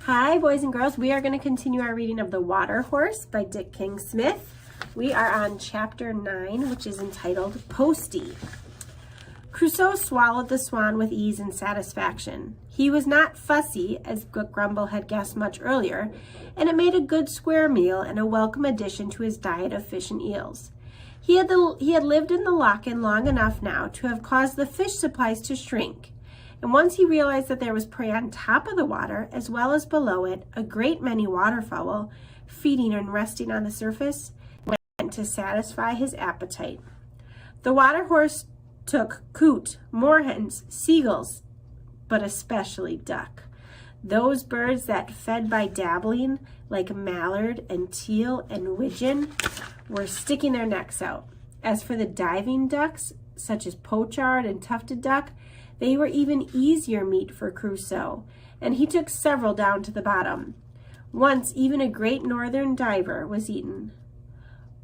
Hi, boys and girls. We are going to continue our reading of The Water Horse by Dick King Smith. We are on chapter 9, which is entitled Posty. Crusoe swallowed the swan with ease and satisfaction. He was not fussy, as Grumble had guessed much earlier, and it made a good square meal and a welcome addition to his diet of fish and eels. He had lived in the loch-in long enough now to have caused the fish supplies to shrink, and once he realized that there was prey on top of the water as well as below it, a great many waterfowl feeding and resting on the surface, went to satisfy his appetite. The water horse took coot, moorhens, seagulls, but especially duck. Those birds that fed by dabbling, like mallard and teal and widgeon, were sticking their necks out. As for the diving ducks, such as pochard and tufted duck, they were even easier meat for Crusoe, and he took several down to the bottom. Once even a great northern diver was eaten,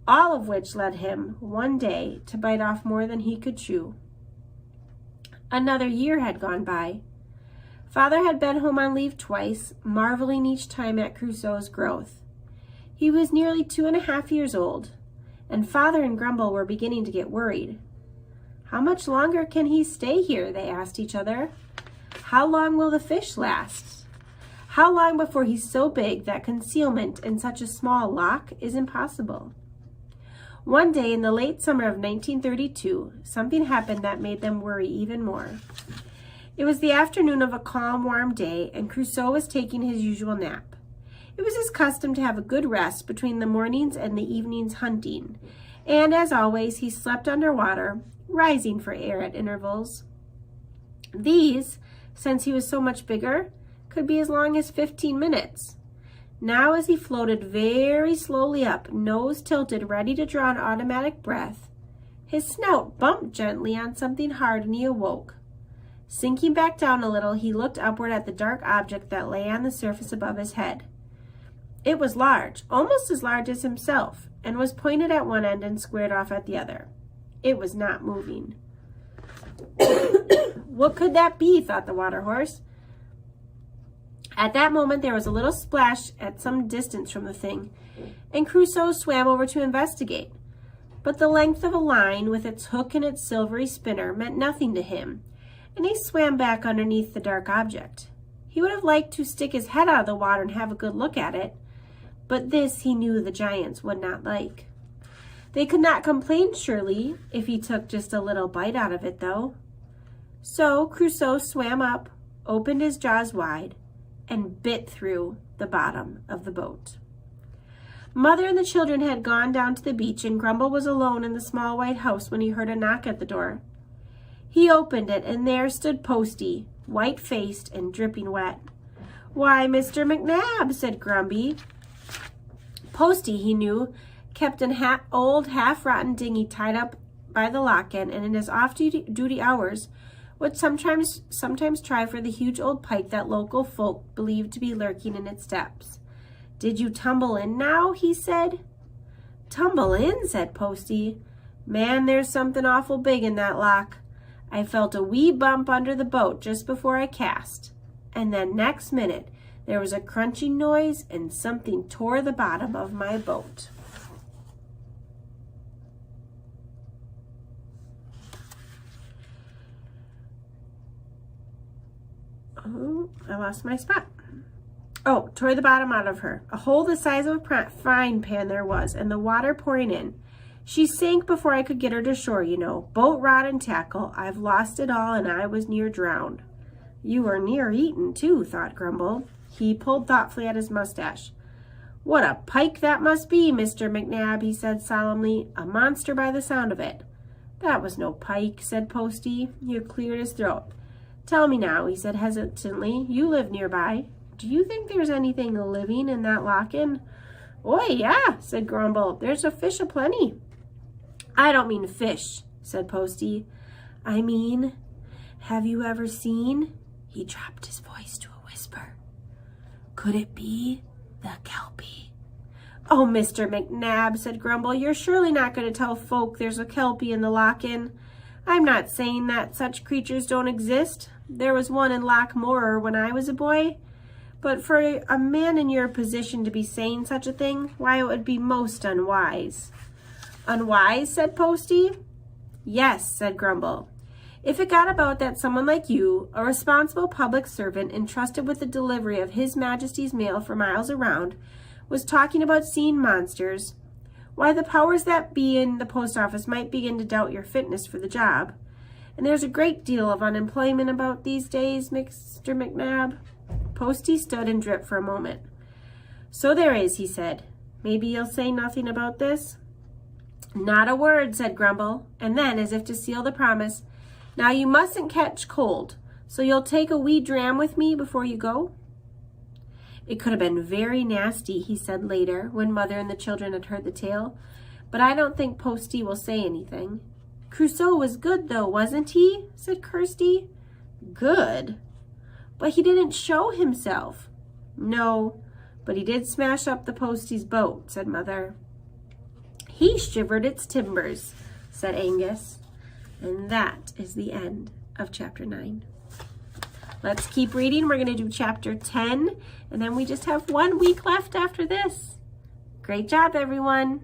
all of which led him, one day, to bite off more than he could chew. Another year had gone by. Father had been home on leave twice, marveling each time at Crusoe's growth. He was nearly 2.5 years old, and Father and Grumble were beginning to get worried. How much longer can he stay here? They asked each other. How long will the fish last? How long before he's so big that concealment in such a small loch is impossible? One day in the late summer of 1932, something happened that made them worry even more. It was the afternoon of a calm, warm day, and Crusoe was taking his usual nap. It was his custom to have a good rest between the mornings and the evenings hunting, and as always, he slept underwater, rising for air at intervals. These, since he was so much bigger, could be as long as 15 minutes. Now, as he floated very slowly up, nose tilted, ready to draw an automatic breath, his snout bumped gently on something hard and he awoke. Sinking back down a little, he looked upward at the dark object that lay on the surface above his head. It was large, almost as large as himself, and was pointed at one end and squared off at the other. It was not moving. What could that be, thought the water horse. At that moment, there was a little splash at some distance from the thing, and Crusoe swam over to investigate. But the length of a line with its hook and its silvery spinner meant nothing to him, and he swam back underneath the dark object. He would have liked to stick his head out of the water and have a good look at it, but this he knew the giants would not like. They could not complain, surely, if he took just a little bite out of it, though. So Crusoe swam up, opened his jaws wide, and bit through the bottom of the boat. Mother and the children had gone down to the beach, and Grumble was alone in the small white house when he heard a knock at the door. He opened it, and there stood Posty, white-faced and dripping wet. "Why, Mr. McNabb," said Grumby. Posty, he knew, kept an old half-rotten dinghy tied up by the loch-in, and in his off-duty hours would sometimes try for the huge old pike that local folk believed to be lurking in its depths. "Did you tumble in now?" he said. "Tumble in?" said Posty. "Man, there's something awful big in that loch. I felt a wee bump under the boat just before I cast, and then next minute there was a crunching noise and something tore the bottom of my boat." Oh, I lost my spot. Oh, tore the bottom out of her. A hole the size of a frying pan there was, and the water pouring in. She sank before I could get her to shore, you know. Boat, rod, and tackle. I've lost it all, and I was near drowned. "You were near eaten, too," thought Grumble. He pulled thoughtfully at his mustache. "What a pike that must be, Mr. McNabb," he said solemnly. "A monster by the sound of it." "That was no pike," said Posty. He cleared his throat. "Tell me now," he said hesitantly. "You live nearby. Do you think there's anything living in that loch-in?" "Oi, yeah," said Grumble. "There's a fish aplenty." "I don't mean fish," said Posty. "I mean, have you ever seen—" He dropped his voice to a whisper. "Could it be the kelpie?" "Oh, Mr. McNabb," said Grumble, "you're surely not going to tell folk there's a kelpie in the loch-in. I'm not saying that such creatures don't exist. There was one in Loch Morar when I was a boy. But for a man in your position to be saying such a thing, why, it would be most unwise. Unwise, said Posty. Yes, said Grumble. If it got about that someone like you, a responsible public servant entrusted with the delivery of His Majesty's mail for miles around, was talking about seeing monsters, why, the powers that be in the post office might begin to doubt your fitness for the job. And there's a great deal of unemployment about these days, Mr. McNabb. Posty stood and dripped for a moment. So there is, he said. Maybe you'll say nothing about this? Not a word, said Grumble, and then, as if to seal the promise, now you mustn't catch cold, so you'll take a wee dram with me before you go? It could have been very nasty, he said later, when Mother and the children had heard the tale, but I don't think Posty will say anything. Crusoe was good, though, wasn't he? Said Kirsty. Good? But he didn't show himself. No, but he did smash up the Posty's boat, said Mother. He shivered its timbers, said Angus. And that is the end of chapter 9. Let's keep reading. We're going to do chapter 10, and then we just have 1 week left after this. Great job, everyone.